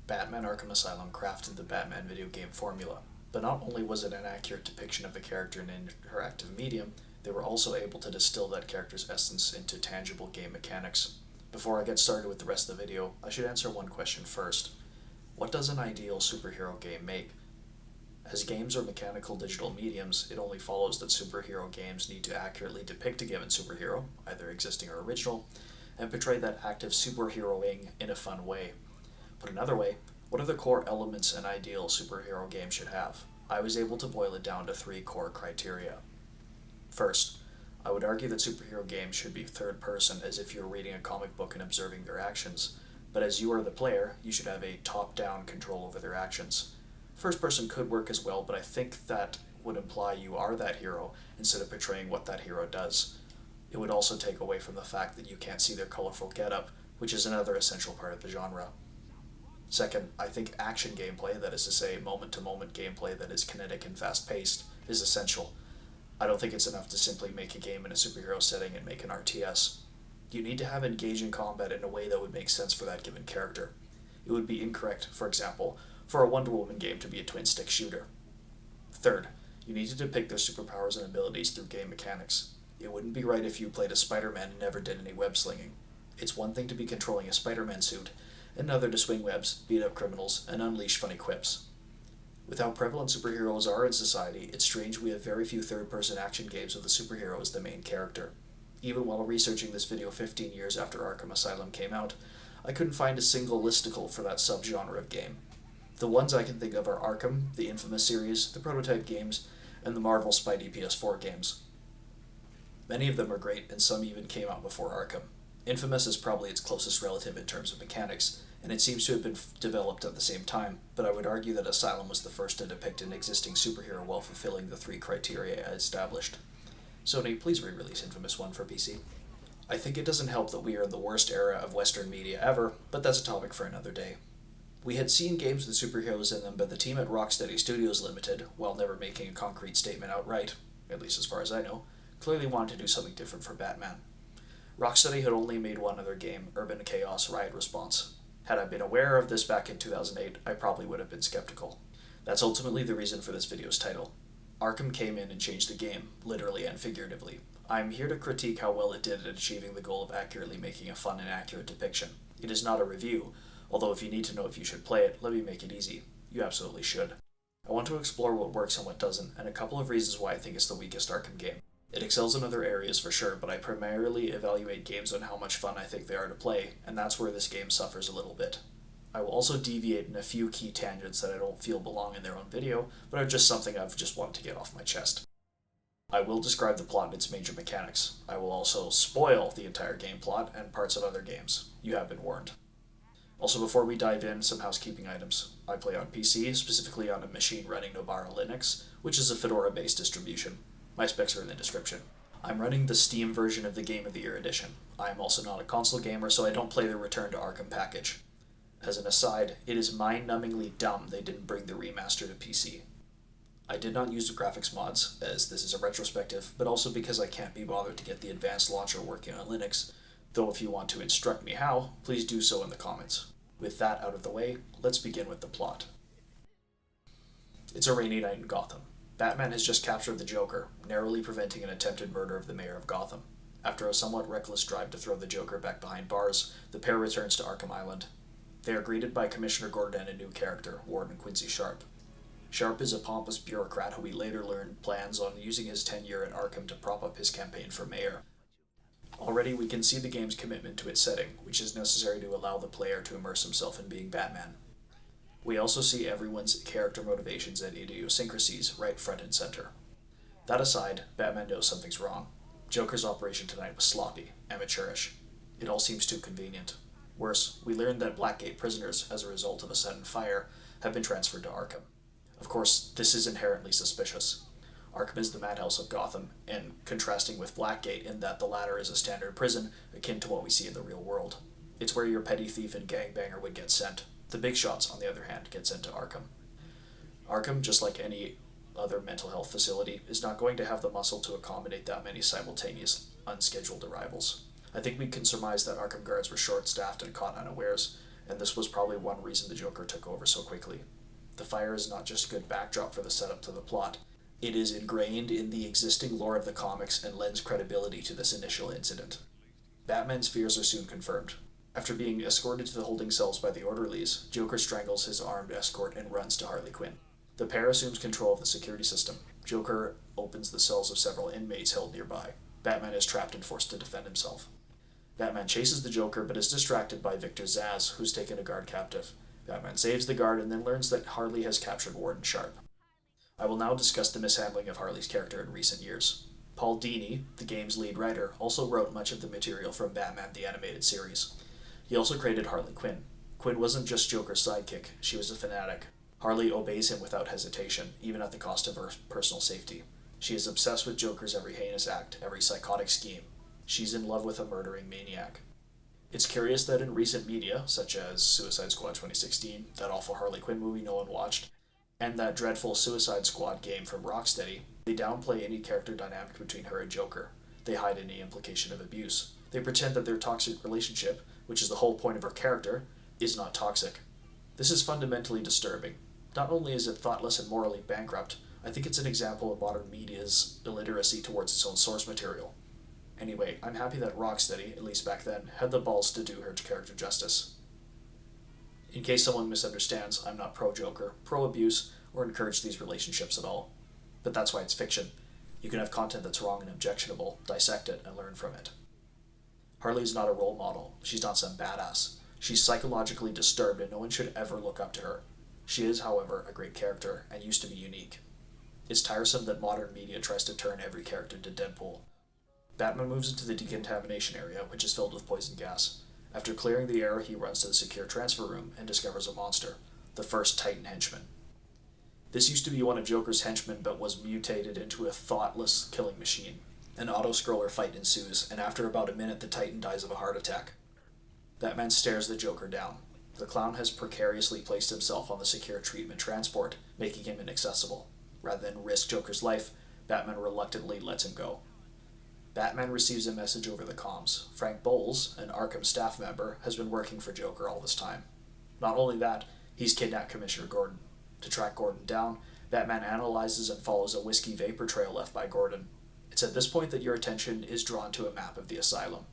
Batman Arkham Asylum crafted the Batman video game formula, but not only was it an accurate depiction of the character in an interactive medium, they were also able to distill that character's essence into tangible game mechanics. Before I get started with the rest of the video, I should answer one question first. What does an ideal superhero game make? As games are mechanical digital mediums, it only follows that superhero games need to accurately depict a given superhero, either existing or original, and portray that active superheroing in a fun way. Put another way, what are the core elements an ideal superhero game should have? I was able to boil it down to 3 core criteria. First, I would argue that superhero games should be third person, as if you're reading a comic book and observing their actions, but as you are the player, you should have a top-down control over their actions. First person could work as well, but I think that would imply you are that hero instead of portraying what that hero does. It would also take away from the fact that you can't see their colorful getup, which is another essential part of the genre. Second, I think action gameplay, that is to say moment-to-moment gameplay that is kinetic and fast-paced, is essential. I don't think it's enough to simply make a game in a superhero setting and make an RTS. You need to have engaging combat in a way that would make sense for that given character. It would be incorrect, for example, for a Wonder Woman game to be a twin-stick shooter. Third, you need to depict their superpowers and abilities through game mechanics. It wouldn't be right if you played a Spider-Man and never did any web-slinging. It's one thing to be controlling a Spider-Man suit, and another to swing webs, beat up criminals, and unleash funny quips. With how prevalent superheroes are in society, it's strange we have very few third-person action games with a superhero as the main character. Even while researching this video 15 years after Arkham Asylum came out, I couldn't find a single listicle for that subgenre of game. The ones I can think of are Arkham, the Infamous series, the Prototype games, and the Marvel Spidey PS4 games. Many of them are great, and some even came out before Arkham. Infamous is probably its closest relative in terms of mechanics, and it seems to have been developed at the same time, but I would argue that Asylum was the first to depict an existing superhero while fulfilling the 3 criteria I established. Sony, please re-release Infamous 1 for PC. I think it doesn't help that we are in the worst era of Western media ever, but that's a topic for another day. We had seen games with superheroes in them, but the team at Rocksteady Studios Limited, while never making a concrete statement outright, at least as far as I know, clearly wanted to do something different for Batman. Rocksteady had only made one other game, Urban Chaos Riot Response. Had I been aware of this back in 2008, I probably would have been skeptical. That's ultimately the reason for this video's title. Arkham came in and changed the game, literally and figuratively. I'm here to critique how well it did at achieving the goal of accurately making a fun and accurate depiction. It is not a review, although if you need to know if you should play it, let me make it easy. You absolutely should. I want to explore what works and what doesn't, and a couple of reasons why I think it's the weakest Arkham game. It excels in other areas for sure, but I primarily evaluate games on how much fun I think they are to play, and that's where this game suffers a little bit. I will also deviate in a few key tangents that I don't feel belong in their own video, but are just something I've just wanted to get off my chest. I will describe the plot and its major mechanics. I will also spoil the entire game plot and parts of other games. You have been warned. Also, before we dive in, some housekeeping items. I play on PC, specifically on a machine running Nobara Linux, which is a Fedora-based distribution. My specs are in the description. I'm running the Steam version of the Game of the Year edition. I am also not a console gamer, so I don't play the Return to Arkham package. As an aside, it is mind-numbingly dumb they didn't bring the remaster to PC. I did not use the graphics mods, as this is a retrospective, but also because I can't be bothered to get the advanced launcher working on Linux, though if you want to instruct me how, please do so in the comments. With that out of the way, let's begin with the plot. It's a rainy night in Gotham. Batman has just captured the Joker, narrowly preventing an attempted murder of the mayor of Gotham. After a somewhat reckless drive to throw the Joker back behind bars, the pair returns to Arkham Island. They are greeted by Commissioner Gordon and a new character, Warden Quincy Sharp. Sharp is a pompous bureaucrat who we later learn plans on using his tenure at Arkham to prop up his campaign for mayor. Already we can see the game's commitment to its setting, which is necessary to allow the player to immerse himself in being Batman. We also see everyone's character motivations and idiosyncrasies right front and center. That aside, Batman knows something's wrong. Joker's operation tonight was sloppy, amateurish. It all seems too convenient. Worse, we learn that Blackgate prisoners, as a result of a sudden fire, have been transferred to Arkham. Of course, this is inherently suspicious. Arkham is the madhouse of Gotham, and contrasting with Blackgate in that the latter is a standard prison, akin to what we see in the real world. It's where your petty thief and gangbanger would get sent. The big shots, on the other hand, get sent to Arkham. Arkham, just like any other mental health facility, is not going to have the muscle to accommodate that many simultaneous, unscheduled arrivals. I think we can surmise that Arkham guards were short-staffed and caught unawares, and this was probably one reason the Joker took over so quickly. The fire is not just a good backdrop for the setup to the plot, it is ingrained in the existing lore of the comics and lends credibility to this initial incident. Batman's fears are soon confirmed. After being escorted to the holding cells by the orderlies, Joker strangles his armed escort and runs to Harley Quinn. The pair assumes control of the security system. Joker opens the cells of several inmates held nearby. Batman is trapped and forced to defend himself. Batman chases the Joker but is distracted by Victor Zsasz, who's taken a guard captive. Batman saves the guard and then learns that Harley has captured Warden Sharp. I will now discuss the mishandling of Harley's character in recent years. Paul Dini, the game's lead writer, also wrote much of the material from Batman the Animated Series. He also created Harley Quinn. Quinn wasn't just Joker's sidekick, she was a fanatic. Harley obeys him without hesitation, even at the cost of her personal safety. She is obsessed with Joker's every heinous act, every psychotic scheme. She's in love with a murdering maniac. It's curious that in recent media, such as Suicide Squad 2016, that awful Harley Quinn movie no one watched, and that dreadful Suicide Squad game from Rocksteady, they downplay any character dynamic between her and Joker. They hide any implication of abuse. They pretend that their toxic relationship, which is the whole point of her character, is not toxic. This is fundamentally disturbing. Not only is it thoughtless and morally bankrupt, I think it's an example of modern media's illiteracy towards its own source material. Anyway, I'm happy that Rocksteady, at least back then, had the balls to do her character justice. In case someone misunderstands, I'm not pro-Joker, pro-abuse, or encourage these relationships at all. But that's why it's fiction. You can have content that's wrong and objectionable, dissect it, and learn from it. Harley's not a role model. She's not some badass. She's psychologically disturbed and no one should ever look up to her. She is, however, a great character, and used to be unique. It's tiresome that modern media tries to turn every character into Deadpool. Batman moves into the decontamination area, which is filled with poison gas. After clearing the air, he runs to the secure transfer room and discovers a monster, the first Titan henchman. This used to be one of Joker's henchmen, but was mutated into a thoughtless killing machine. An auto-scroller fight ensues, and after about a minute the Titan dies of a heart attack. Batman stares the Joker down. The clown has precariously placed himself on the secure treatment transport, making him inaccessible. Rather than risk Joker's life, Batman reluctantly lets him go. Batman receives a message over the comms. Frank Bowles, an Arkham staff member, has been working for Joker all this time. Not only that, he's kidnapped Commissioner Gordon. To track Gordon down, Batman analyzes and follows a whiskey vapor trail left by Gordon. It's at this point that your attention is drawn to a map of the asylum.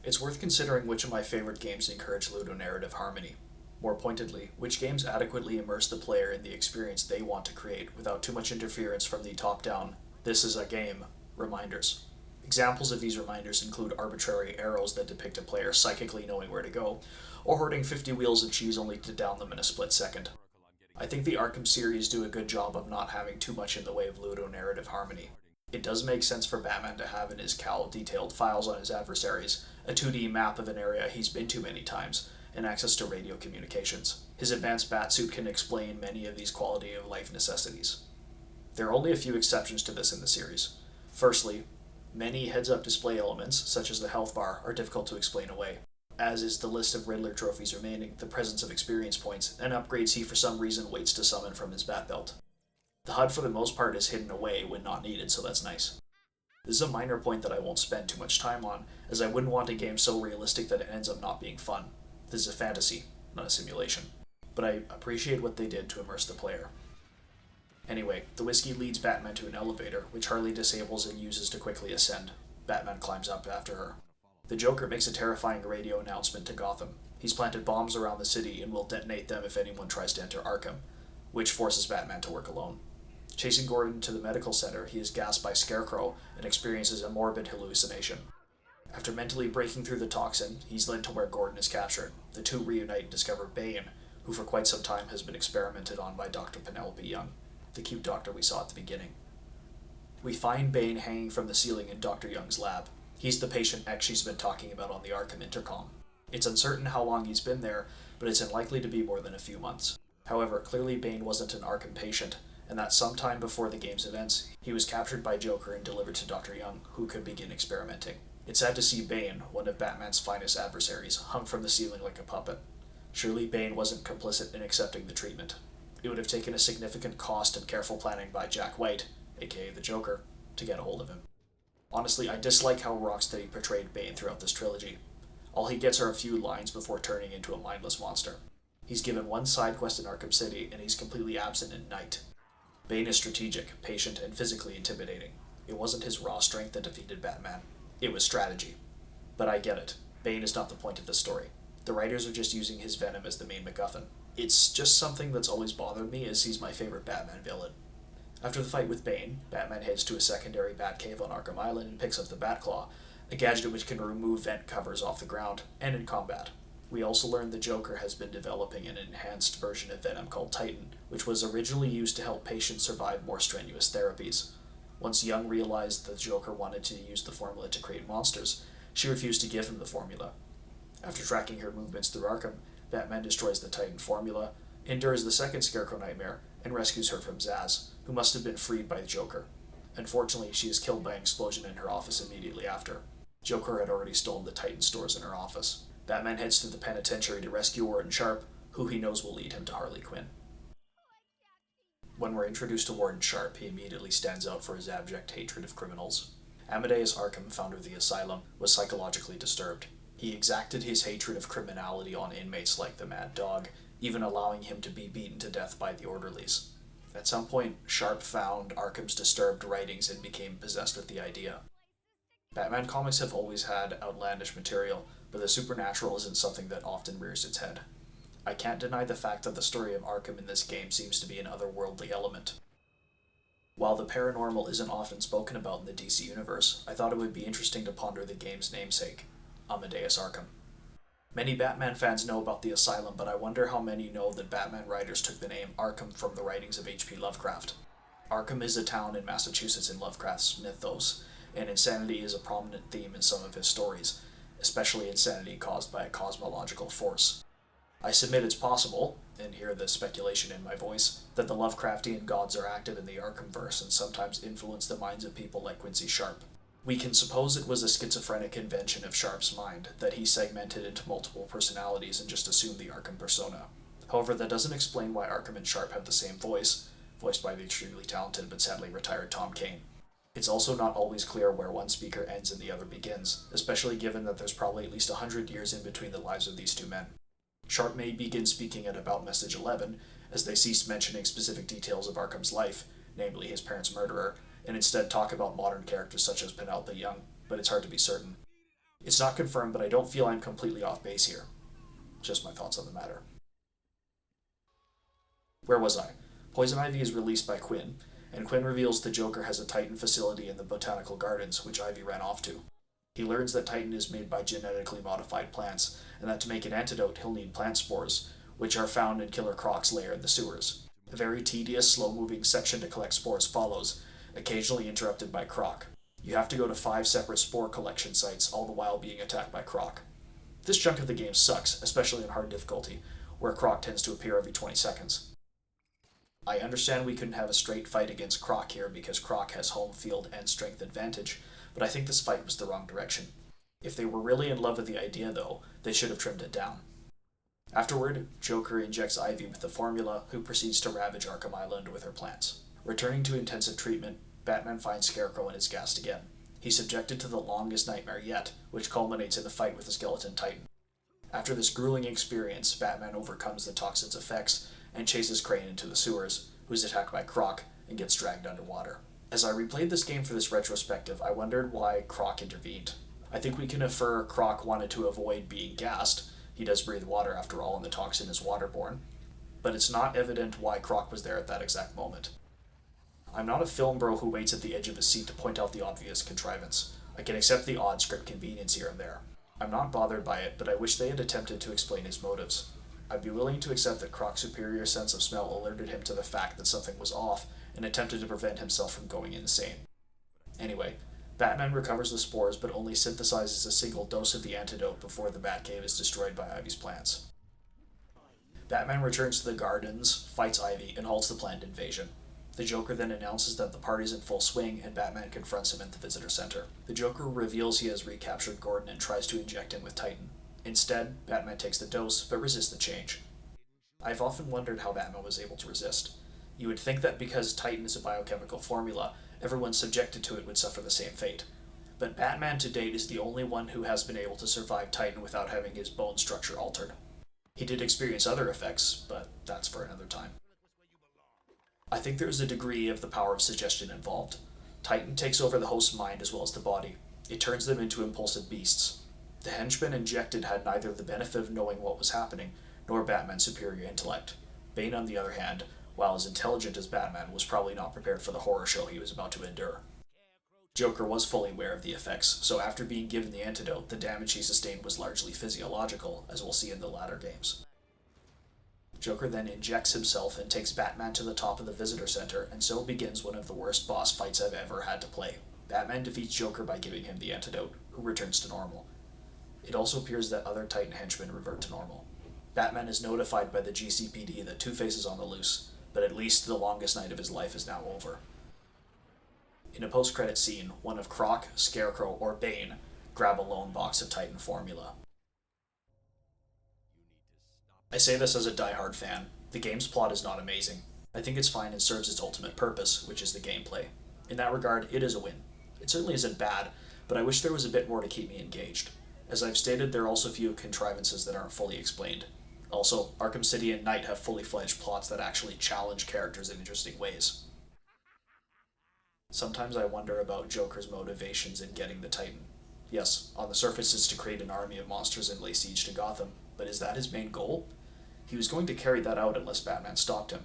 It's worth considering which of my favorite games encourage ludonarrative harmony. More pointedly, which games adequately immerse the player in the experience they want to create without too much interference from the top-down, "this is a game," reminders. Examples of these reminders include arbitrary arrows that depict a player psychically knowing where to go, or hoarding 50 wheels of cheese only to down them in a split second. I think the Arkham series do a good job of not having too much in the way of ludonarrative harmony. It does make sense for Batman to have in his cowl detailed files on his adversaries, a 2D map of an area he's been to many times, and access to radio communications. His advanced Batsuit can explain many of these quality-of-life necessities. There are only a few exceptions to this in the series. Firstly, many heads-up display elements, such as the health bar, are difficult to explain away, as is the list of Riddler trophies remaining, the presence of experience points, and upgrades he for some reason waits to summon from his bat belt. The HUD for the most part is hidden away when not needed, so that's nice. This is a minor point that I won't spend too much time on, as I wouldn't want a game so realistic that it ends up not being fun. This is a fantasy, not a simulation. But I appreciate what they did to immerse the player. Anyway, the whiskey leads Batman to an elevator, which Harley disables and uses to quickly ascend. Batman climbs up after her. The Joker makes a terrifying radio announcement to Gotham. He's planted bombs around the city and will detonate them if anyone tries to enter Arkham, which forces Batman to work alone. Chasing Gordon to the medical center, he is gassed by Scarecrow and experiences a morbid hallucination. After mentally breaking through the toxin, he's led to where Gordon is captured. The two reunite and discover Bane, who for quite some time has been experimented on by Dr. Penelope Young, the cute doctor we saw at the beginning. We find Bane hanging from the ceiling in Dr. Young's lab. He's the patient X she's been talking about on the Arkham intercom. It's uncertain how long he's been there, but it's unlikely to be more than a few months. However, clearly Bane wasn't an Arkham patient, and that sometime before the game's events, he was captured by Joker and delivered to Dr. Young, who could begin experimenting. It's sad to see Bane, one of Batman's finest adversaries, hung from the ceiling like a puppet. Surely Bane wasn't complicit in accepting the treatment. It would have taken a significant cost and careful planning by Jack White, aka the Joker, to get a hold of him. Honestly, I dislike how Rocksteady portrayed Bane throughout this trilogy. All he gets are a few lines before turning into a mindless monster. He's given one side quest in Arkham City, and he's completely absent in Night. Bane is strategic, patient, and physically intimidating. It wasn't his raw strength that defeated Batman. It was strategy. But I get it. Bane is not the point of the story. The writers are just using his venom as the main MacGuffin. It's just something that's always bothered me, as he's my favorite Batman villain. After the fight with Bane, Batman heads to a secondary Batcave on Arkham Island and picks up the Batclaw, a gadget which can remove vent covers off the ground, and in combat. We also learned the Joker has been developing an enhanced version of Venom called Titan, which was originally used to help patients survive more strenuous therapies. Once Young realized the Joker wanted to use the formula to create monsters, she refused to give him the formula. After tracking her movements through Arkham, Batman destroys the Titan formula, endures the second Scarecrow nightmare, and rescues her from Zsasz, who must have been freed by the Joker. Unfortunately, she is killed by an explosion in her office immediately after. Joker had already stolen the Titan stores in her office. Batman heads to the penitentiary to rescue Warden Sharp, who he knows will lead him to Harley Quinn. When we're introduced to Warden Sharp, he immediately stands out for his abject hatred of criminals. Amadeus Arkham, founder of the Asylum, was psychologically disturbed. He exacted his hatred of criminality on inmates like the Mad Dog, even allowing him to be beaten to death by the orderlies. At some point, Sharp found Arkham's disturbed writings and became possessed with the idea. Batman comics have always had outlandish material, but the supernatural isn't something that often rears its head. I can't deny the fact that the story of Arkham in this game seems to be an otherworldly element. While the paranormal isn't often spoken about in the DC universe, I thought it would be interesting to ponder the game's namesake, Amadeus Arkham. Many Batman fans know about the Asylum, but I wonder how many know that Batman writers took the name Arkham from the writings of H.P. Lovecraft. Arkham is a town in Massachusetts in Lovecraft's mythos, and insanity is a prominent theme in some of his stories, especially insanity caused by a cosmological force. I submit it's possible, and hear the speculation in my voice, that the Lovecraftian gods are active in the Arkhamverse and sometimes influence the minds of people like Quincy Sharp. We can suppose it was a schizophrenic invention of Sharp's mind, that he segmented into multiple personalities and just assumed the Arkham persona. However, that doesn't explain why Arkham and Sharp have the same voice, voiced by the extremely talented but sadly retired Tom Kane. It's also not always clear where one speaker ends and the other begins, especially given that there's probably at least 100 years in between the lives of these two men. Sharp may begin speaking at about message 11, as they cease mentioning specific details of Arkham's life, namely his parents' murderer, and instead talk about modern characters such as Penelope Young, but it's hard to be certain. It's not confirmed, but I don't feel I'm completely off base here. Just my thoughts on the matter. Where was I? Poison Ivy is released by Quinn, and Quinn reveals the Joker has a Titan facility in the Botanical Gardens, which Ivy ran off to. He learns that Titan is made by genetically modified plants, and that to make an antidote he'll need plant spores, which are found in Killer Croc's lair in the sewers. A very tedious, slow-moving section to collect spores follows, occasionally interrupted by Croc. You have to go to 5 separate spore collection sites, all the while being attacked by Croc. This chunk of the game sucks, especially in hard difficulty, where Croc tends to appear every 20 seconds. I understand we couldn't have a straight fight against Croc here because Croc has home field and strength advantage, but I think this fight was the wrong direction. If they were really in love with the idea, though, they should have trimmed it down. Afterward, Joker injects Ivy with the formula, who proceeds to ravage Arkham Island with her plants. Returning to intensive treatment, Batman finds Scarecrow and is gassed again. He's subjected to the longest nightmare yet, which culminates in a fight with the Skeleton Titan. After this grueling experience, Batman overcomes the toxin's effects and chases Crane into the sewers, who's attacked by Croc and gets dragged underwater. As I replayed this game for this retrospective, I wondered why Croc intervened. I think we can infer Croc wanted to avoid being gassed. He does breathe water after all, and the toxin is waterborne. But it's not evident why Croc was there at that exact moment. I'm not a film bro who waits at the edge of his seat to point out the obvious contrivance. I can accept the odd script convenience here and there. I'm not bothered by it, but I wish they had attempted to explain his motives. I'd be willing to accept that Croc's superior sense of smell alerted him to the fact that something was off and attempted to prevent himself from going insane. Anyway, Batman recovers the spores but only synthesizes a single dose of the antidote before the Batcave is destroyed by Ivy's plants. Batman returns to the gardens, fights Ivy, and halts the planned invasion. The Joker then announces that the party's in full swing, and Batman confronts him at the visitor center. The Joker reveals he has recaptured Gordon and tries to inject him with Titan. Instead, Batman takes the dose, but resists the change. I've often wondered how Batman was able to resist. You would think that because Titan is a biochemical formula, everyone subjected to it would suffer the same fate. but Batman to date is the only one who has been able to survive Titan without having his bone structure altered. He did experience other effects, but that's for another time. I think there is a degree of the power of suggestion involved. Titan takes over the host's mind as well as the body. It turns them into impulsive beasts. The henchman injected had neither the benefit of knowing what was happening, nor Batman's superior intellect. Bane, on the other hand, while as intelligent as Batman, was probably not prepared for the horror show he was about to endure. Joker was fully aware of the effects, so after being given the antidote, the damage he sustained was largely physiological, as we'll see in the latter games. Joker then injects himself and takes Batman to the top of the visitor center, and so begins one of the worst boss fights I've ever had to play. Batman defeats Joker by giving him the antidote, who returns to normal. It also appears that other Titan henchmen revert to normal. Batman is notified by the GCPD that Two-Face is on the loose, but at least the longest night of his life is now over. In a post-credit scene, one of Croc, Scarecrow, or Bane grab a lone box of Titan formula. I say this as a die-hard fan. The game's plot is not amazing. I think it's fine and serves its ultimate purpose, which is the gameplay. In that regard, it is a win. It certainly isn't bad, but I wish there was a bit more to keep me engaged. As I've stated, there are also a few contrivances that aren't fully explained. Also, Arkham City and Knight have fully fledged plots that actually challenge characters in interesting ways. Sometimes I wonder about Joker's motivations in getting the Titan. Yes, on the surface it's to create an army of monsters and lay siege to Gotham, but is that his main goal? He was going to carry that out unless Batman stopped him.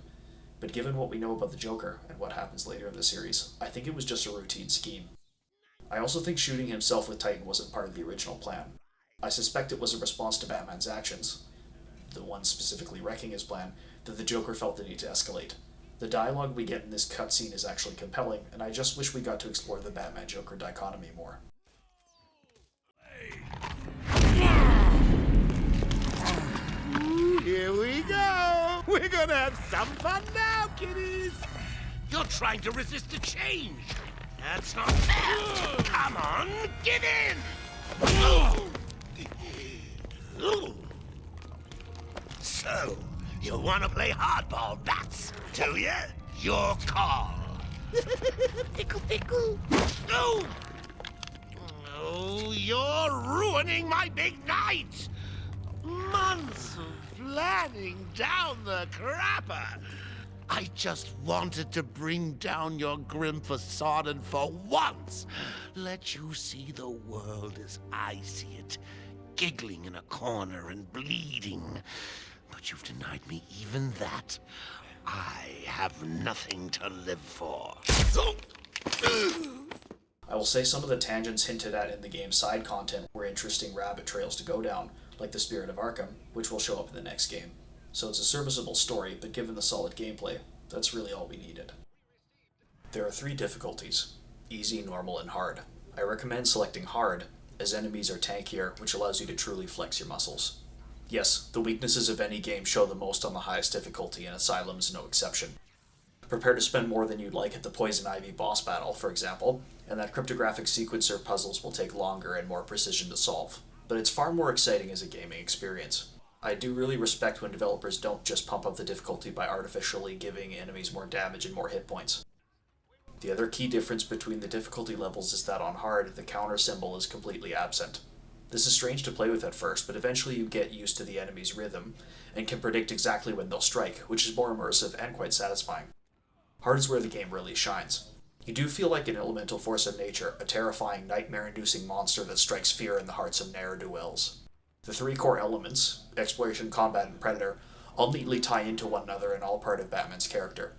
But given what we know about the Joker, and what happens later in the series, I think it was just a routine scheme. I also think shooting himself with Titan wasn't part of the original plan. I suspect it was a response to Batman's actions, the one specifically wrecking his plan, that the Joker felt the need to escalate. The dialogue we get in this cutscene is actually compelling, and I just wish we got to explore the Batman-Joker dichotomy more. Here we go! We're gonna have some fun now, kiddies! You're trying to resist the change! That's not fair! Come on, give in! So, you want to play hardball bats, do you? Your call. Tickle, tickle! No! Oh, you're ruining my big night! Months of planning down the crapper! I just wanted to bring down your grim facade and for once let you see the world as I see it, giggling in a corner and bleeding. But you've denied me even that. I have nothing to live for. I will say some of the tangents hinted at in the game's side content were interesting rabbit trails to go down, like the Spirit of Arkham, which will show up in the next game. So it's a serviceable story, but given the solid gameplay, that's really all we needed. There are 3 difficulties: easy, normal, and hard. I recommend selecting hard, as enemies are tankier, which allows you to truly flex your muscles. Yes, the weaknesses of any game show the most on the highest difficulty, and Asylum is no exception. Prepare to spend more than you'd like at the Poison Ivy boss battle, for example, and that cryptographic sequencer puzzles will take longer and more precision to solve. But it's far more exciting as a gaming experience. I do really respect when developers don't just pump up the difficulty by artificially giving enemies more damage and more hit points. The other key difference between the difficulty levels is that on hard, the counter symbol is completely absent. This is strange to play with at first, but eventually you get used to the enemy's rhythm, and can predict exactly when they'll strike, which is more immersive and quite satisfying. Hard is where the game really shines. You do feel like an elemental force of nature, a terrifying, nightmare-inducing monster that strikes fear in the hearts of ne'er-do-wells. The 3 core elements, exploration, combat, and predator, all neatly tie into one another and all part of Batman's character.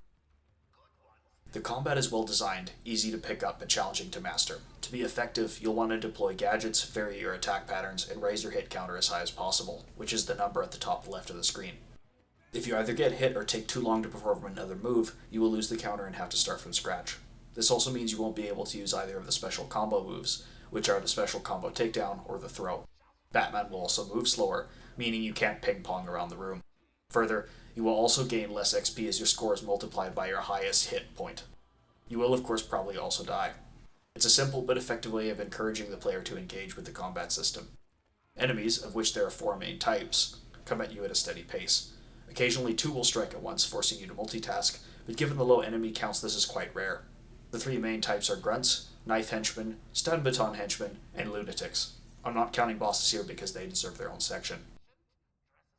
The combat is well designed, easy to pick up, and challenging to master. To be effective, you'll want to deploy gadgets, vary your attack patterns, and raise your hit counter as high as possible, which is the number at the top left of the screen. If you either get hit or take too long to perform another move, you will lose the counter and have to start from scratch. This also means you won't be able to use either of the special combo moves, which are the special combo takedown or the throw. Batman will also move slower, meaning you can't ping-pong around the room. Further, you will also gain less XP as your score is multiplied by your highest hit point. You will of course probably also die. It's a simple but effective way of encouraging the player to engage with the combat system. Enemies, of which there are 4 main types, come at you at a steady pace. Occasionally 2 will strike at once, forcing you to multitask, but given the low enemy counts this is quite rare. The three main types are grunts, knife henchmen, stun baton henchmen, and lunatics. I'm not counting bosses here because they deserve their own section.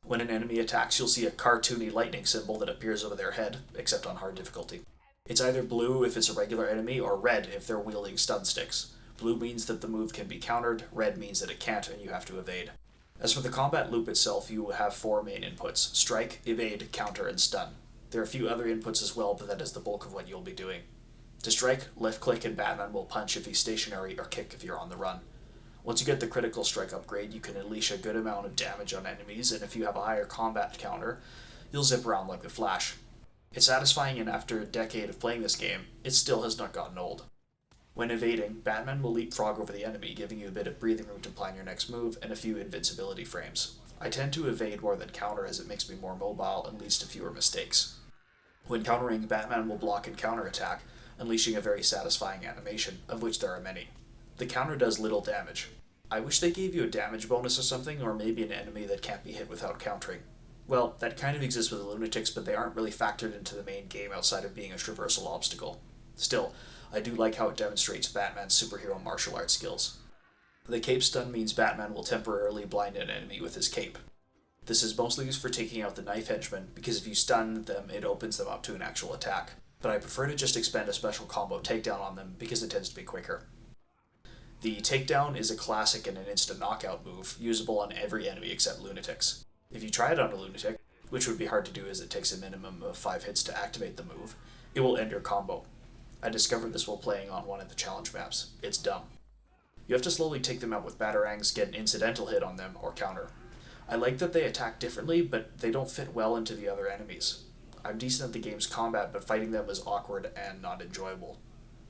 When an enemy attacks, you'll see a cartoony lightning symbol that appears over their head, except on hard difficulty. It's either blue if it's a regular enemy, or red if they're wielding stun sticks. Blue means that the move can be countered, red means that it can't and you have to evade. As for the combat loop itself, you have four main inputs: strike, evade, counter, and stun. There are a few other inputs as well, but that is the bulk of what you'll be doing. To strike, left click and Batman will punch if he's stationary or kick if you're on the run. Once you get the critical strike upgrade, you can unleash a good amount of damage on enemies, and if you have a higher combat counter, you'll zip around like the Flash. It's satisfying, and after a decade of playing this game, it still has not gotten old. When evading, Batman will leapfrog over the enemy, giving you a bit of breathing room to plan your next move and a few invincibility frames. I tend to evade more than counter as it makes me more mobile and leads to fewer mistakes. When countering, Batman will block and counterattack, unleashing a very satisfying animation, of which there are many. The counter does little damage. I wish they gave you a damage bonus or something, or maybe an enemy that can't be hit without countering. Well, that kind of exists with the lunatics, but they aren't really factored into the main game outside of being a traversal obstacle. Still, I do like how it demonstrates Batman's superhero martial arts skills. The cape stun means Batman will temporarily blind an enemy with his cape. This is mostly used for taking out the knife henchmen, because if you stun them, it opens them up to an actual attack. But I prefer to just expend a special combo takedown on them because it tends to be quicker. The takedown is a classic and an instant knockout move, usable on every enemy except lunatics. If you try it on a lunatic, which would be hard to do as it takes a minimum of 5 hits to activate the move, it will end your combo. I discovered this while playing on one of the challenge maps. It's dumb. You have to slowly take them out with batarangs, get an incidental hit on them, or counter. I like that they attack differently, but they don't fit well into the other enemies. I'm decent at the game's combat, but fighting them is awkward and not enjoyable.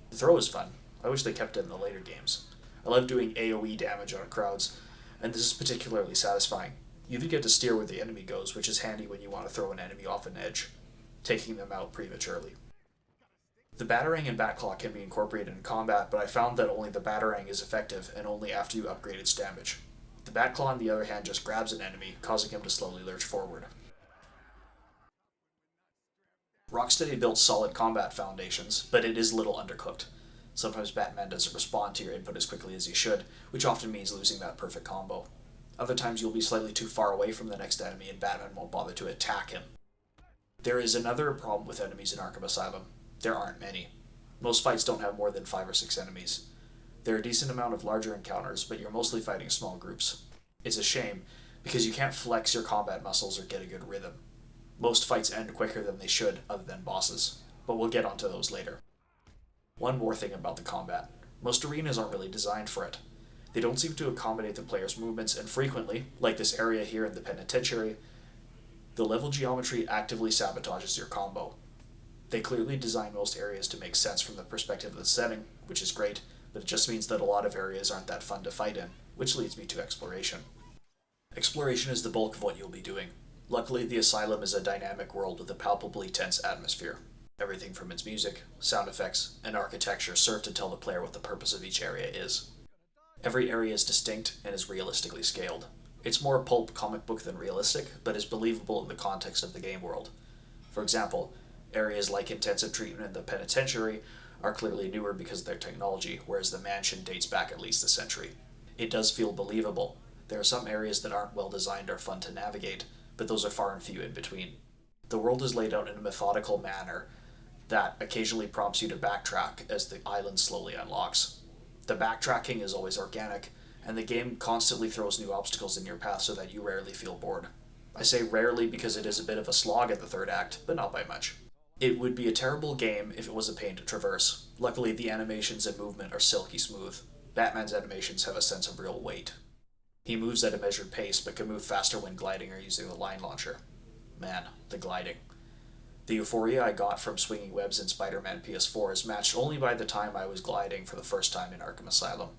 The throw is fun. I wish they kept it in the later games. I love doing AoE damage on crowds, and this is particularly satisfying. You even get to steer where the enemy goes, which is handy when you want to throw an enemy off an edge, taking them out prematurely. The Batarang and Batclaw can be incorporated in combat, but I found that only the Batarang is effective, and only after you upgrade its damage. The Batclaw, on the other hand, just grabs an enemy, causing him to slowly lurch forward. Rocksteady built solid combat foundations, but it is a little undercooked. Sometimes Batman doesn't respond to your input as quickly as he should, which often means losing that perfect combo. Other times you'll be slightly too far away from the next enemy and Batman won't bother to attack him. There is another problem with enemies in Arkham Asylum. There aren't many. Most fights don't have more than 5 or 6 enemies. There are a decent amount of larger encounters, but you're mostly fighting small groups. It's a shame, because you can't flex your combat muscles or get a good rhythm. Most fights end quicker than they should, other than bosses, but we'll get onto those later. One more thing about the combat. Most arenas aren't really designed for it. They don't seem to accommodate the player's movements, and frequently, like this area here in the penitentiary, the level geometry actively sabotages your combo. They clearly design most areas to make sense from the perspective of the setting, which is great, but it just means that a lot of areas aren't that fun to fight in, which leads me to exploration. Exploration is the bulk of what you'll be doing. Luckily, the Asylum is a dynamic world with a palpably tense atmosphere. Everything from its music, sound effects, and architecture serve to tell the player what the purpose of each area is. Every area is distinct and is realistically scaled. It's more pulp comic book than realistic, but is believable in the context of the game world. For example, areas like intensive treatment in the penitentiary are clearly newer because of their technology, whereas the mansion dates back at least a century. It does feel believable. There are some areas that aren't well designed or fun to navigate, but those are far and few in between. The world is laid out in a methodical manner that occasionally prompts you to backtrack as the island slowly unlocks. The backtracking is always organic, and the game constantly throws new obstacles in your path so that you rarely feel bored. I say rarely because it is a bit of a slog at the third act, but not by much. It would be a terrible game if it was a pain to traverse. Luckily, the animations and movement are silky smooth. Batman's animations have a sense of real weight. He moves at a measured pace, but can move faster when gliding or using the line launcher. Man, the gliding. The euphoria I got from swinging webs in Spider-Man PS4 is matched only by the time I was gliding for the first time in Arkham Asylum.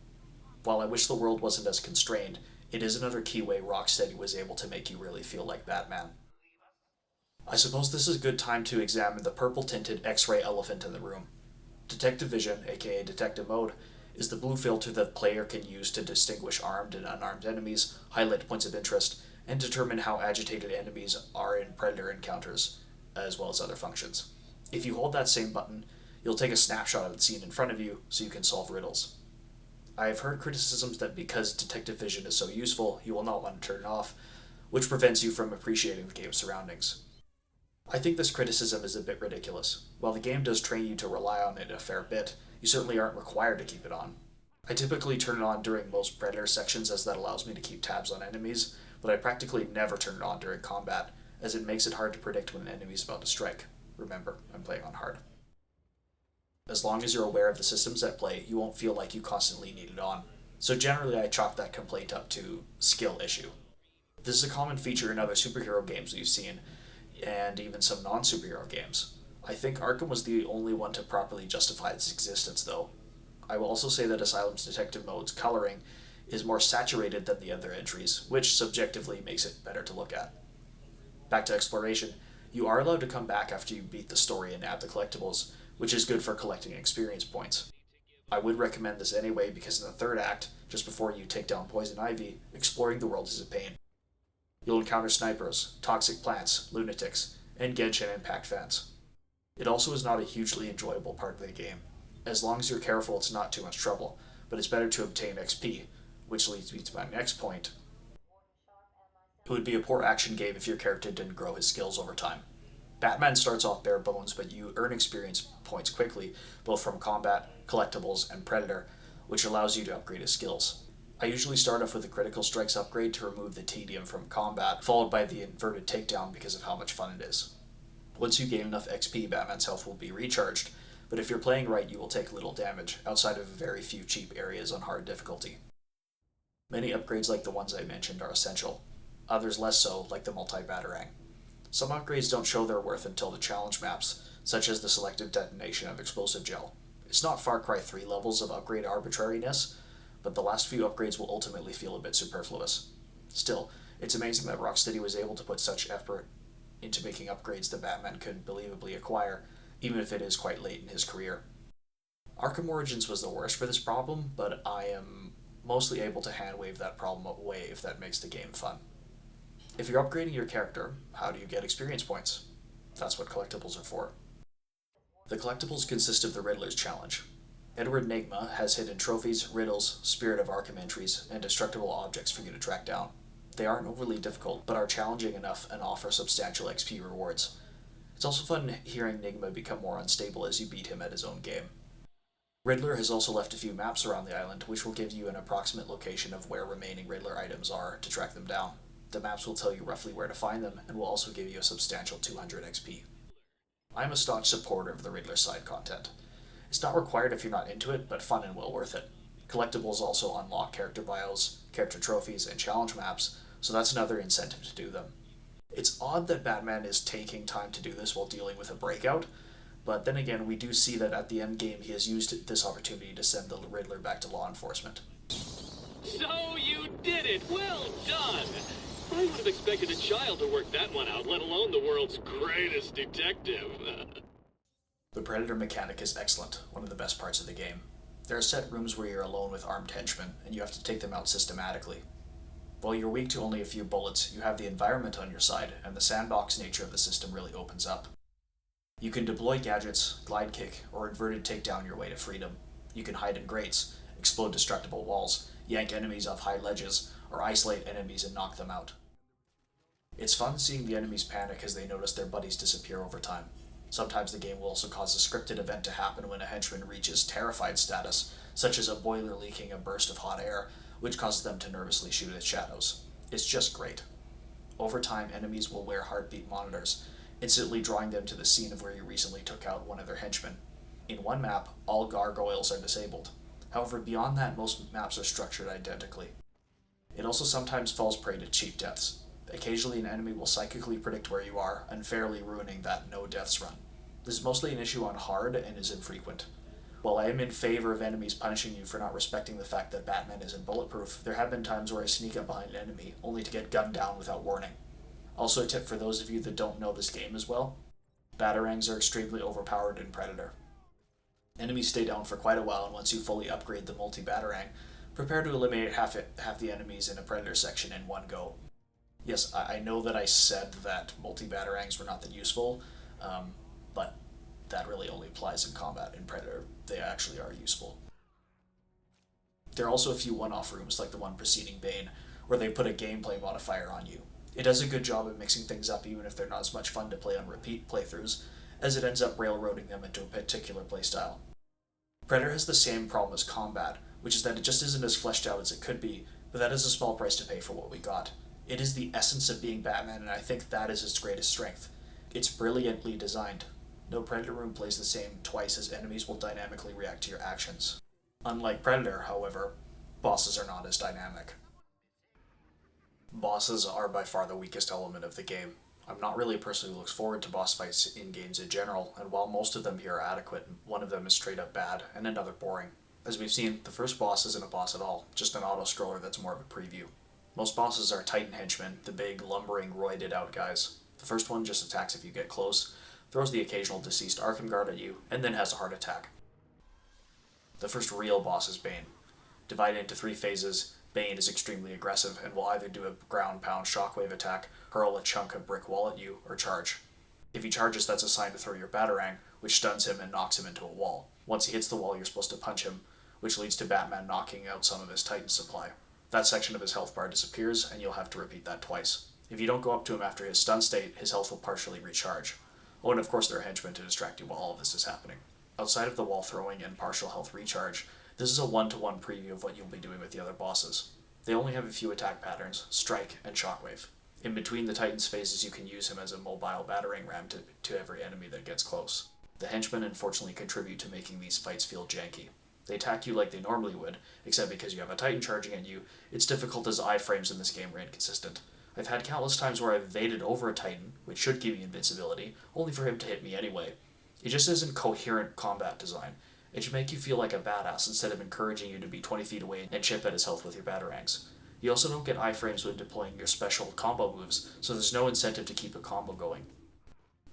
While I wish the world wasn't as constrained, it is another key way Rocksteady was able to make you really feel like Batman. I suppose this is a good time to examine the purple-tinted X-ray elephant in the room. Detective Vision, aka Detective Mode, is the blue filter that the player can use to distinguish armed and unarmed enemies, highlight points of interest, and determine how agitated enemies are in predator encounters, as well as other functions. If you hold that same button, You'll take a snapshot of the scene in front of you so you can solve riddles. I have heard criticisms that because detective vision is so useful, you will not want to turn it off, which prevents you from appreciating the game's surroundings. I think this criticism is a bit ridiculous. While the game does train you to rely on it a fair bit, you certainly aren't required to keep it on. I typically turn it on during most Predator sections as that allows me to keep tabs on enemies, but I practically never turn it on during combat, as it makes it hard to predict when an enemy is about to strike. Remember, I'm playing on hard. As long as you're aware of the systems at play, you won't feel like you constantly need it on. So generally I chalk that complaint up to skill issue. This is a common feature in other superhero games we've seen, and even some non-superhero games. I think Arkham was the only one to properly justify its existence, though. I will also say that Asylum's detective mode's coloring is more saturated than the other entries, which subjectively makes it better to look at. Back to exploration, you are allowed to come back after you beat the story and add the collectibles, which is good for collecting experience points. I would recommend this anyway because in the third act, just before you take down Poison Ivy, exploring the world is a pain. You'll encounter snipers, toxic plants, lunatics, and Genshin Impact fans. It also is not a hugely enjoyable part of the game. As long as you're careful, it's not too much trouble, but it's better to obtain XP, which leads me to my next point. It would be a poor action game if your character didn't grow his skills over time. Batman starts off bare bones, but you earn experience points quickly, both from combat, collectibles, and Predator, which allows you to upgrade his skills. I usually start off with the Critical Strikes upgrade to remove the tedium from combat, followed by the Inverted Takedown because of how much fun it is. Once you gain enough XP, Batman's health will be recharged, but if you're playing right, you will take little damage, outside of very few cheap areas on hard difficulty. Many upgrades like the ones I mentioned are essential, others less so, like the multi-batarang. Some upgrades don't show their worth until the challenge maps, such as the selective detonation of explosive gel. It's not Far Cry 3 levels of upgrade arbitrariness, but the last few upgrades will ultimately feel a bit superfluous. Still, it's amazing that Rocksteady was able to put such effort into making upgrades that Batman could believably acquire, even if it is quite late in his career. Arkham Origins was the worst for this problem, but I am mostly able to hand-wave that problem away if that makes the game fun. If you're upgrading your character, how do you get experience points? That's what collectibles are for. The collectibles consist of the Riddler's Challenge. Edward Nygma has hidden trophies, riddles, Spirit of Arkham entries, and destructible objects for you to track down. They aren't overly difficult, but are challenging enough and offer substantial XP rewards. It's also fun hearing Nygma become more unstable as you beat him at his own game. Riddler has also left a few maps around the island, which will give you an approximate location of where remaining Riddler items are to track them down. The maps will tell you roughly where to find them, and will also give you a substantial 200 XP. I'm a staunch supporter of the Riddler side content. It's not required if you're not into it, but fun and well worth it. Collectibles also unlock character bios, character trophies, and challenge maps, so that's another incentive to do them. It's odd that Batman is taking time to do this while dealing with a breakout, but then again, we do see that at the end game he has used this opportunity to send the Riddler back to law enforcement. So you did it! Well done! I would have expected a child to work that one out, let alone the world's greatest detective. The Predator mechanic is excellent, one of the best parts of the game. There are set rooms where you're alone with armed henchmen, and you have to take them out systematically. While you're weak to only a few bullets, you have the environment on your side, and the sandbox nature of the system really opens up. You can deploy gadgets, glide kick, or inverted takedown your way to freedom. You can hide in grates, explode destructible walls, yank enemies off high ledges, or isolate enemies and knock them out. It's fun seeing the enemies panic as they notice their buddies disappear over time. Sometimes the game will also cause a scripted event to happen when a henchman reaches terrified status, such as a boiler leaking a burst of hot air, which causes them to nervously shoot at shadows. It's just great. Over time, enemies will wear heartbeat monitors, instantly drawing them to the scene of where you recently took out one of their henchmen. In one map, all gargoyles are disabled. However, beyond that, most maps are structured identically. It also sometimes falls prey to cheap deaths. Occasionally an enemy will psychically predict where you are, unfairly ruining that no deaths run. This is mostly an issue on hard and is infrequent. While I am in favor of enemies punishing you for not respecting the fact that Batman isn't bulletproof, there have been times where I sneak up behind an enemy, only to get gunned down without warning. Also a tip for those of you that don't know this game as well, batarangs are extremely overpowered in Predator. Enemies stay down for quite a while, and once you fully upgrade the multi-batarang, prepare to eliminate half the enemies in a Predator section in one go. Yes, I know that I said that multi-batarangs were not that useful, but that really only applies in combat. In Predator, they actually are useful. There are also a few one-off rooms, like the one preceding Bane, where they put a gameplay modifier on you. It does a good job of mixing things up even if they're not as much fun to play on repeat playthroughs, as it ends up railroading them into a particular playstyle. Predator has the same problem as Combat, which is that it just isn't as fleshed out as it could be, but that is a small price to pay for what we got. It is the essence of being Batman, and I think that is its greatest strength. It's brilliantly designed. No Predator room plays the same twice, as enemies will dynamically react to your actions. Unlike Predator, however, bosses are not as dynamic. Bosses are by far the weakest element of the game. I'm not really a person who looks forward to boss fights in games in general, and while most of them here are adequate, one of them is straight up bad, and another boring. As we've seen, the first boss isn't a boss at all, just an auto-scroller that's more of a preview. Most bosses are Titan henchmen, the big, lumbering, roided out guys. The first one just attacks if you get close, throws the occasional deceased Arkham guard at you, and then has a heart attack. The first real boss is Bane. Divided into 3 phases, Bane is extremely aggressive and will either do a ground pound shockwave attack, hurl a chunk of brick wall at you, or charge. If he charges, that's a sign to throw your Batarang, which stuns him and knocks him into a wall. Once he hits the wall, you're supposed to punch him, which leads to Batman knocking out some of his Titan supply. That section of his health bar disappears, and you'll have to repeat that twice. If you don't go up to him after his stun state, his health will partially recharge. Oh, and of course there are henchmen to distract you while all of this is happening. Outside of the wall throwing and partial health recharge, this is a one-to-one preview of what you'll be doing with the other bosses. They only have a few attack patterns, strike and shockwave. In between the Titan's phases, you can use him as a mobile battering ram to every enemy that gets close. The henchmen unfortunately contribute to making these fights feel janky. They attack you like they normally would, except because you have a Titan charging at you, its difficult as iframes in this game are inconsistent. I've had countless times where I've evaded over a Titan, which should give me invincibility, only for him to hit me anyway. It just isn't coherent combat design. It should make you feel like a badass instead of encouraging you to be 20 feet away and chip at his health with your batarangs. You also don't get iframes when deploying your special combo moves, so there's no incentive to keep a combo going.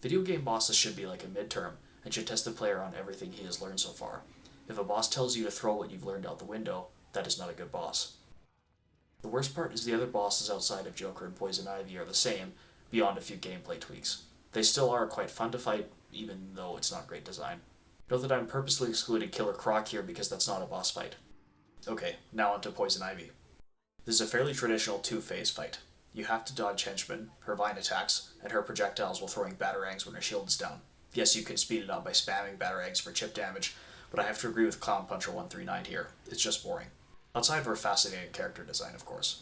Video game bosses should be like a midterm, and should test the player on everything he has learned so far. If a boss tells you to throw what you've learned out the window, that is not a good boss. The worst part is the other bosses outside of Joker and Poison Ivy are the same, beyond a few gameplay tweaks. They still are quite fun to fight, even though it's not great design. Note that I'm purposely excluding Killer Croc here because that's not a boss fight. Okay, now onto Poison Ivy. This is a fairly traditional 2-phase fight. You have to dodge henchmen, her vine attacks, and her projectiles while throwing batarangs when her shield is down. Yes, you can speed it up by spamming batarangs for chip damage, but I have to agree with Clown Puncher 139 here. It's just boring. Outside of her fascinating character design, of course.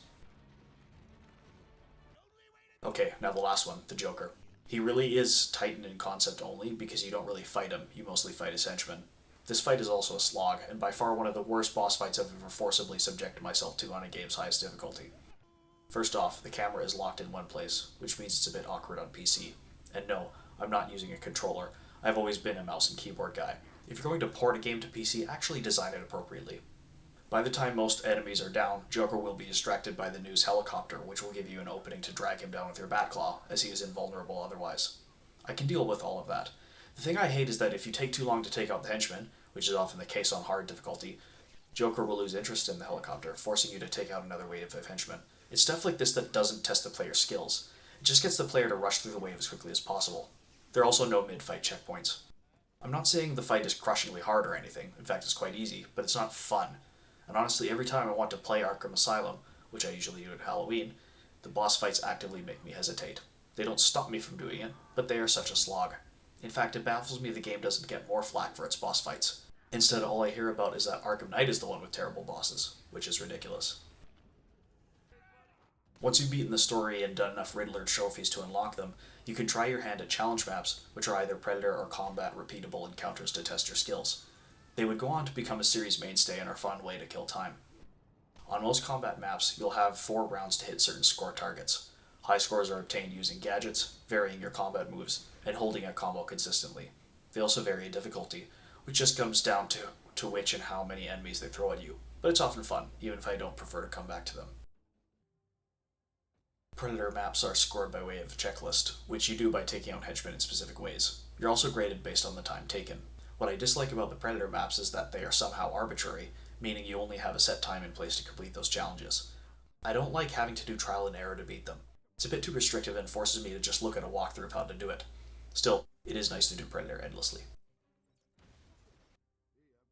Okay, now the last one, the Joker. He really is Titan in concept only, because you don't really fight him, you mostly fight his henchmen. This fight is also a slog, and by far one of the worst boss fights I've ever forcibly subjected myself to on a game's highest difficulty. First off, the camera is locked in one place, which means it's a bit awkward on PC. And no, I'm not using a controller. I've always been a mouse and keyboard guy. If you're going to port a game to PC, actually design it appropriately. By the time most enemies are down, Joker will be distracted by the news helicopter, which will give you an opening to drag him down with your Batclaw, as he is invulnerable otherwise. I can deal with all of that. The thing I hate is that if you take too long to take out the henchmen, which is often the case on hard difficulty, Joker will lose interest in the helicopter, forcing you to take out another wave of henchmen. It's stuff like this that doesn't test the player's skills. It just gets the player to rush through the wave as quickly as possible. There are also no mid-fight checkpoints. I'm not saying the fight is crushingly hard or anything, in fact it's quite easy, but it's not fun. And honestly, every time I want to play Arkham Asylum, which I usually do at Halloween, the boss fights actively make me hesitate. They don't stop me from doing it, but they are such a slog. In fact, it baffles me the game doesn't get more flack for its boss fights. Instead, all I hear about is that Arkham Knight is the one with terrible bosses, which is ridiculous. Once you've beaten the story and done enough Riddler trophies to unlock them, you can try your hand at challenge maps, which are either Predator or Combat repeatable encounters to test your skills. They would go on to become a series mainstay and are a fun way to kill time. On most combat maps, you'll have 4 rounds to hit certain score targets. High scores are obtained using gadgets, varying your combat moves, and holding a combo consistently. They also vary in difficulty, which just comes down to which and how many enemies they throw at you, but it's often fun, even if I don't prefer to come back to them. Predator maps are scored by way of a checklist, which you do by taking out henchmen in specific ways. You're also graded based on the time taken. What I dislike about the Predator maps is that they are somehow arbitrary, meaning you only have a set time in place to complete those challenges. I don't like having to do trial and error to beat them. It's a bit too restrictive and forces me to just look at a walkthrough of how to do it. Still, it is nice to do Predator endlessly.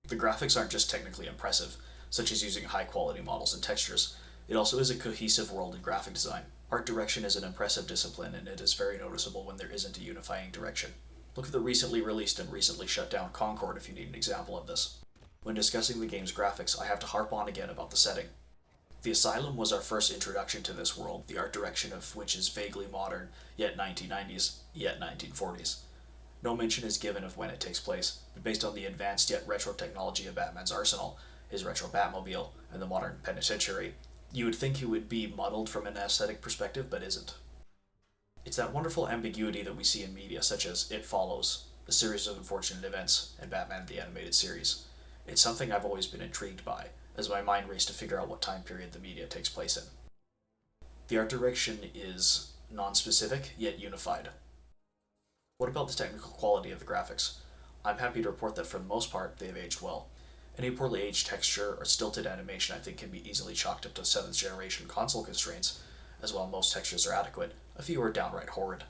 The graphics aren't just technically impressive, such as using high-quality models and textures, it also is a cohesive world in graphic design. Art direction is an impressive discipline, and it is very noticeable when there isn't a unifying direction. Look at the recently released and recently shut down Concord if you need an example of this. When discussing the game's graphics, I have to harp on again about the setting. The Asylum was our first introduction to this world, the art direction of which is vaguely modern, yet 1990s, yet 1940s. No mention is given of when it takes place, but based on the advanced yet retro technology of Batman's arsenal, his retro Batmobile, and the modern penitentiary, you would think he would be muddled from an aesthetic perspective, but isn't. It's that wonderful ambiguity that we see in media such as It Follows, A Series of Unfortunate Events, and Batman the Animated Series. It's something I've always been intrigued by, as my mind raced to figure out what time period the media takes place in. The art direction is non-specific, yet unified. What about the technical quality of the graphics? I'm happy to report that for the most part, they've aged well. Any poorly aged texture or stilted animation I think can be easily chalked up to 7th generation console constraints, as while most textures are adequate, a few are downright horrid.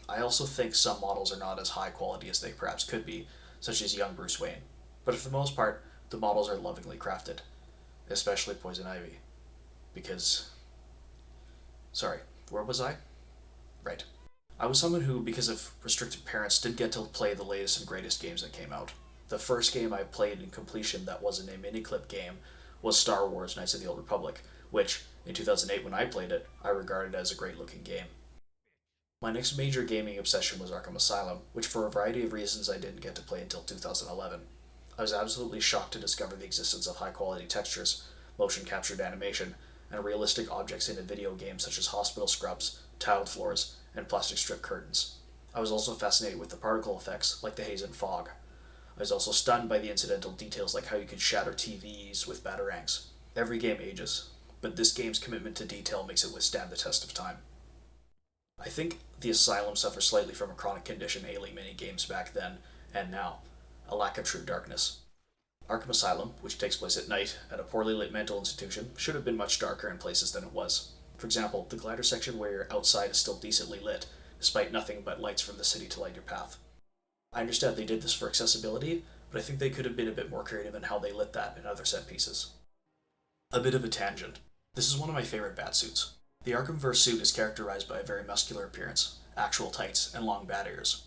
I also think some models are not as high quality as they perhaps could be, such as young Bruce Wayne, but for the most part, the models are lovingly crafted, especially Poison Ivy, because... Sorry, where was I? Right. I was someone who, because of restricted parents, didn't get to play the latest and greatest games that came out. The first game I played in completion that wasn't a mini-clip game was Star Wars Knights of the Old Republic, which, in 2008 when I played it, I regarded as a great-looking game. My next major gaming obsession was Arkham Asylum, which for a variety of reasons I didn't get to play until 2011. I was absolutely shocked to discover the existence of high-quality textures, motion-captured animation, and realistic objects in a video game such as hospital scrubs, tiled floors, and plastic strip curtains. I was also fascinated with the particle effects, like the haze and fog. I was also stunned by the incidental details like how you could shatter TVs with batarangs. Every game ages, but this game's commitment to detail makes it withstand the test of time. I think the Asylum suffers slightly from a chronic condition ailing many games back then and now, a lack of true darkness. Arkham Asylum, which takes place at night at a poorly lit mental institution, should have been much darker in places than it was. For example, the glider section where you're outside is still decently lit, despite nothing but lights from the city to light your path. I understand they did this for accessibility, but I think they could have been a bit more creative in how they lit that in other set pieces. A bit of a tangent. This is one of my favorite Batsuits. The Arkhamverse suit is characterized by a very muscular appearance, actual tights, and long bat ears.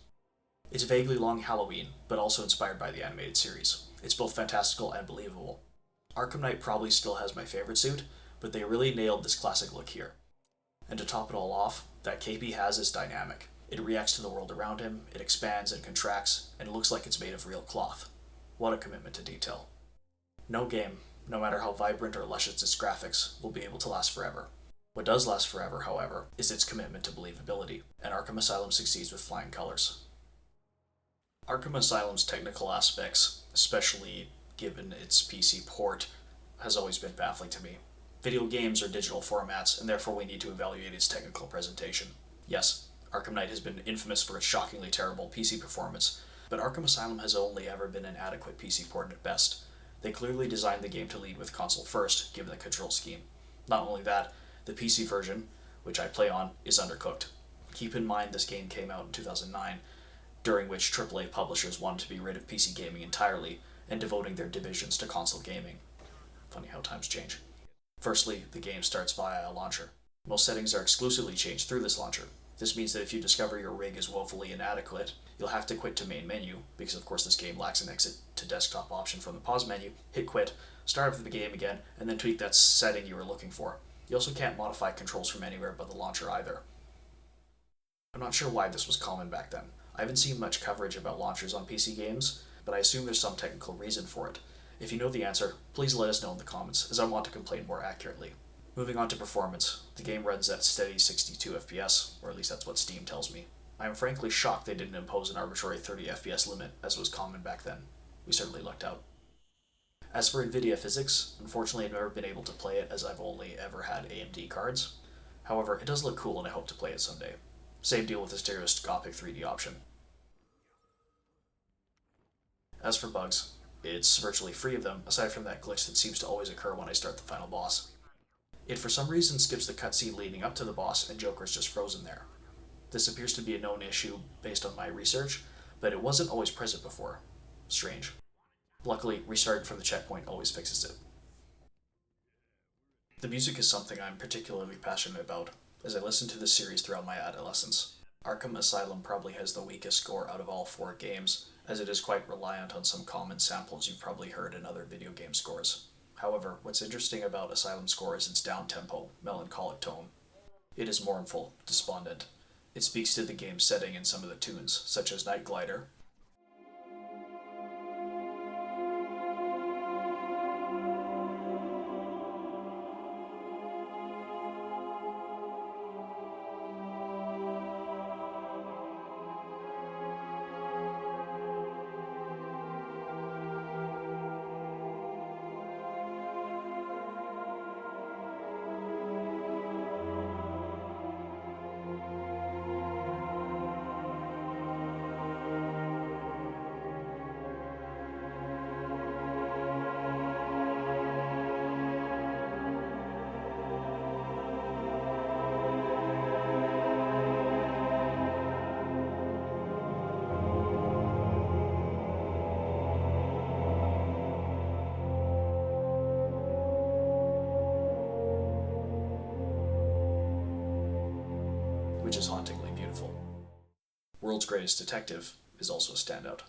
It's vaguely long Halloween, but also inspired by the animated series. It's both fantastical and believable. Arkham Knight probably still has my favorite suit, but they really nailed this classic look here. And to top it all off, that cape he has is dynamic. It reacts to the world around him, it expands and contracts, and it looks like it's made of real cloth. What a commitment to detail. No game, no matter how vibrant or luscious its graphics, will be able to last forever. What does last forever, however, is its commitment to believability, and Arkham Asylum succeeds with flying colors. Arkham Asylum's technical aspects, especially given its PC port, has always been baffling to me. Video games are digital formats, and therefore we need to evaluate its technical presentation. Yes, Arkham Knight has been infamous for its shockingly terrible PC performance, but Arkham Asylum has only ever been an adequate PC port at best. They clearly designed the game to lead with console first, given the control scheme. Not only that, the PC version, which I play on, is undercooked. Keep in mind this game came out in 2009, during which AAA publishers wanted to be rid of PC gaming entirely and devoting their divisions to console gaming. Funny how times change. Firstly, the game starts via a launcher. Most settings are exclusively changed through this launcher. This means that if you discover your rig is woefully inadequate, you'll have to quit to main menu, because of course this game lacks an exit to desktop option from the pause menu, hit quit, start up the game again, and then tweak that setting you were looking for. You also can't modify controls from anywhere but the launcher either. I'm not sure why this was common back then. I haven't seen much coverage about launchers on PC games, but I assume there's some technical reason for it. If you know the answer, please let us know in the comments, as I want to complain more accurately. Moving on to performance, the game runs at steady 62 FPS, or at least that's what Steam tells me. I am frankly shocked they didn't impose an arbitrary 30 FPS limit, as was common back then. We certainly lucked out. As for NVIDIA physics, unfortunately I've never been able to play it as I've only ever had AMD cards. However, it does look cool and I hope to play it someday. Same deal with the stereoscopic 3D option. As for bugs, it's virtually free of them, aside from that glitch that seems to always occur when I start the final boss. It for some reason skips the cutscene leading up to the boss and Joker's just frozen there. This appears to be a known issue based on my research, but it wasn't always present before. Strange. Luckily, restarting from the checkpoint always fixes it. The music is something I'm particularly passionate about, as I listened to this series throughout my adolescence. Arkham Asylum probably has the weakest score out of all 4 games, as it is quite reliant on some common samples you've probably heard in other video game scores. However, what's interesting about Asylum's score is its down-tempo, melancholic tone. It is mournful, despondent. It speaks to the game's setting in some of the tunes, such as Night Glider, which is hauntingly beautiful. World's Greatest Detective is also a standout.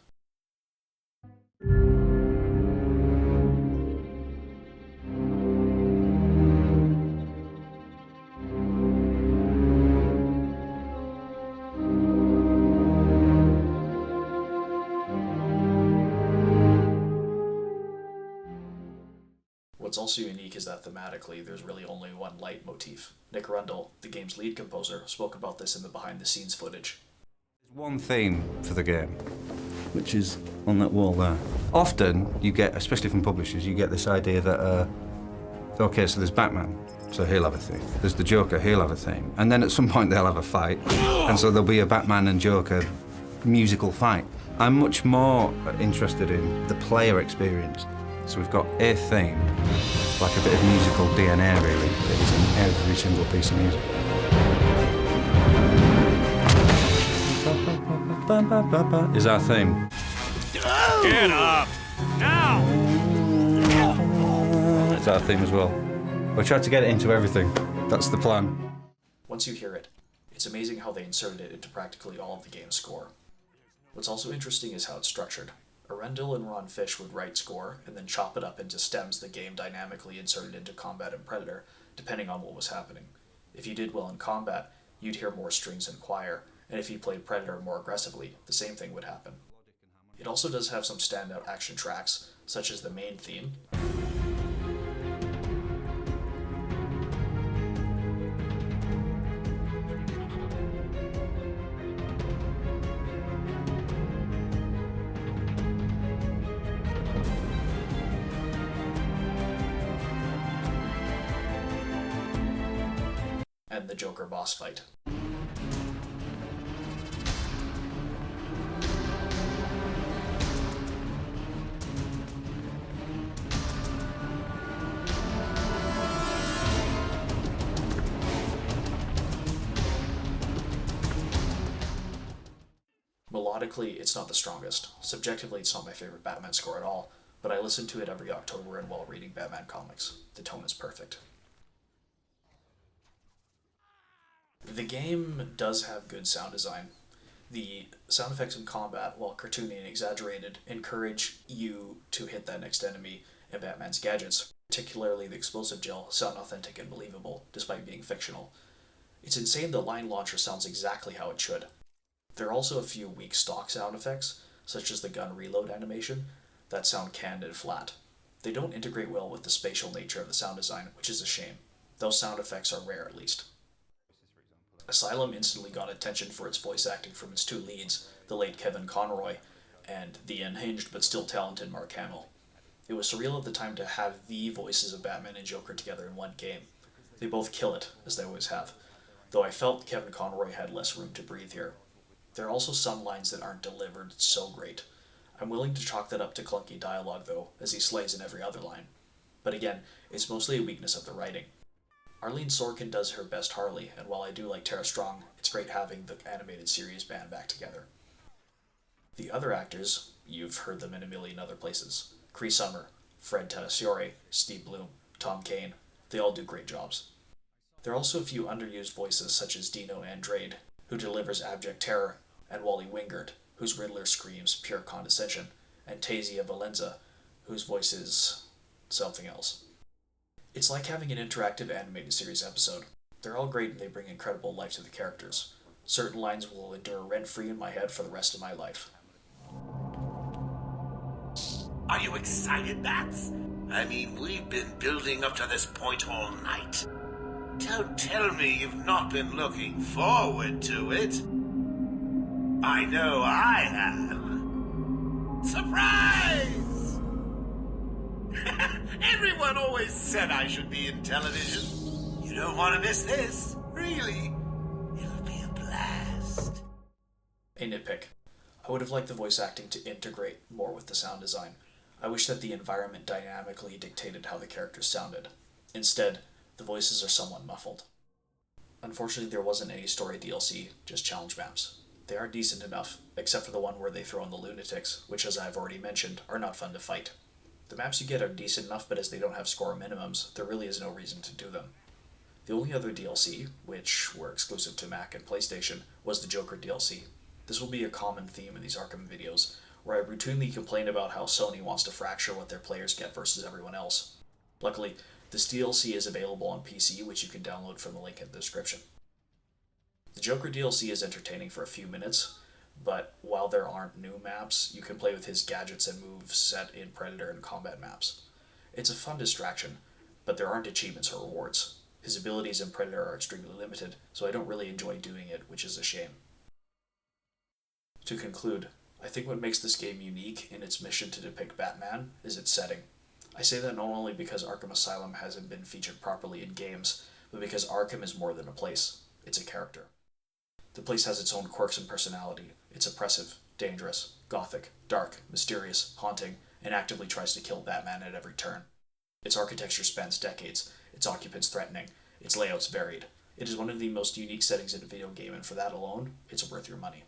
What's also unique is that thematically there's really only one leitmotif. Nick Rundle, the game's lead composer, spoke about this in the behind-the-scenes footage. There's one theme for the game, which is on that wall there. Often you get, especially from publishers, you get this idea that, okay, so there's Batman, so he'll have a theme. There's the Joker, he'll have a theme. And then at some point they'll have a fight, and so there'll be a Batman and Joker musical fight. I'm much more interested in the player experience. So we've got a theme, like a bit of musical DNA really, that is in every single piece of music. Is our theme. Get up! Now! It's our theme as well. We tried to get it into everything. That's the plan. Once you hear it, it's amazing how they inserted it into practically all of the game's score. What's also interesting is how it's structured. Arundel and Ron Fish would write score and then chop it up into stems the game dynamically inserted into Combat and Predator, depending on what was happening. If you did well in Combat, you'd hear more strings and choir, and if you played Predator more aggressively, the same thing would happen. It also does have some standout action tracks, such as the main theme, and the Joker boss fight. Melodically, it's not the strongest. Subjectively, it's not my favorite Batman score at all, but I listen to it every October and while reading Batman comics. The tone is perfect. The game does have good sound design. The sound effects in combat, while cartoony and exaggerated, encourage you to hit that next enemy, and Batman's gadgets, particularly the explosive gel, sound authentic and believable, despite being fictional. It's insane the line launcher sounds exactly how it should. There are also a few weak stock sound effects, such as the gun reload animation, that sound canned and flat. They don't integrate well with the spatial nature of the sound design, which is a shame. Those sound effects are rare, at least. Asylum instantly got attention for its voice acting from its two leads, the late Kevin Conroy and the unhinged but still talented Mark Hamill. It was surreal at the time to have the voices of Batman and Joker together in one game. They both kill it, as they always have, though I felt Kevin Conroy had less room to breathe here. There are also some lines that aren't delivered so great. I'm willing to chalk that up to clunky dialogue though, as he slays in every other line. But again, it's mostly a weakness of the writing. Arlene Sorkin does her best Harley, and while I do like Tara Strong, it's great having the animated series band back together. The other actors, you've heard them in a million other places. Cree Summer, Fred Tatasciore, Steve Bloom, Tom Kane, they all do great jobs. There are also a few underused voices such as Dino Andrade, who delivers abject terror, and Wally Wingert, whose Riddler screams pure condescension, and Tasia Valenza, whose voice is something else. It's like having an interactive animated series episode. They're all great and they bring incredible life to the characters. Certain lines will endure rent-free in my head for the rest of my life. Are you excited, Bats? I mean, we've been building up to this point all night. Don't tell me you've not been looking forward to it. I know I have. Surprise! Everyone always said I should be in television. You don't want to miss this, really. It'll be a blast. A nitpick. I would have liked the voice acting to integrate more with the sound design. I wish that the environment dynamically dictated how the characters sounded. Instead, the voices are somewhat muffled. Unfortunately, there wasn't any story DLC, just challenge maps. They are decent enough, except for the one where they throw in the lunatics, which, as I've already mentioned, are not fun to fight. The maps you get are decent enough, but as they don't have score minimums, there really is no reason to do them. The only other DLC, which were exclusive to Mac and PlayStation, was the Joker DLC. This will be a common theme in these Arkham videos, where I routinely complain about how Sony wants to fracture what their players get versus everyone else. Luckily, this DLC is available on PC, which you can download from the link in the description. The Joker DLC is entertaining for a few minutes, but while there aren't new maps, you can play with his gadgets and moves set in Predator and Combat maps. It's a fun distraction, but there aren't achievements or rewards. His abilities in Predator are extremely limited, so I don't really enjoy doing it, which is a shame. To conclude, I think what makes this game unique in its mission to depict Batman is its setting. I say that not only because Arkham Asylum hasn't been featured properly in games, but because Arkham is more than a place, it's a character. The place has its own quirks and personality. It's oppressive, dangerous, gothic, dark, mysterious, haunting, and actively tries to kill Batman at every turn. Its architecture spans decades, its occupants threatening, its layouts varied. It is one of the most unique settings in a video game, and for that alone, it's worth your money.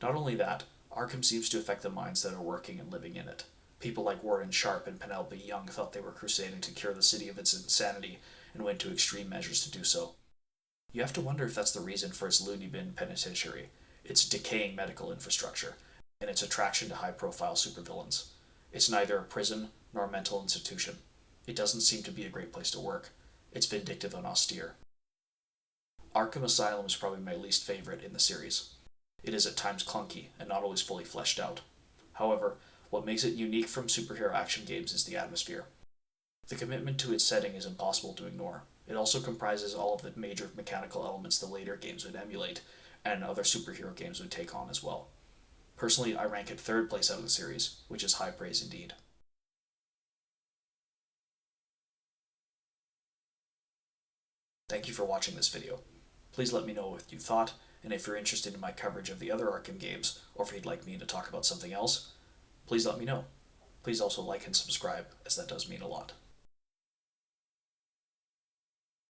Not only that, Arkham seems to affect the minds that are working and living in it. People like Warden Sharp and Penelope Young thought they were crusading to cure the city of its insanity and went to extreme measures to do so. You have to wonder if that's the reason for its loony bin penitentiary, its decaying medical infrastructure, and its attraction to high-profile supervillains. It's neither a prison nor a mental institution. It doesn't seem to be a great place to work. It's vindictive and austere. Arkham Asylum is probably my least favorite in the series. It is at times clunky and not always fully fleshed out. However, what makes it unique from superhero action games is the atmosphere. The commitment to its setting is impossible to ignore. It also comprises all of the major mechanical elements the later games would emulate, and other superhero games would take on as well. Personally, I rank it third place out of the series, which is high praise indeed. Thank you for watching this video. Please let me know what you thought, and if you're interested in my coverage of the other Arkham games, or if you'd like me to talk about something else, please let me know. Please also like and subscribe, as that does mean a lot.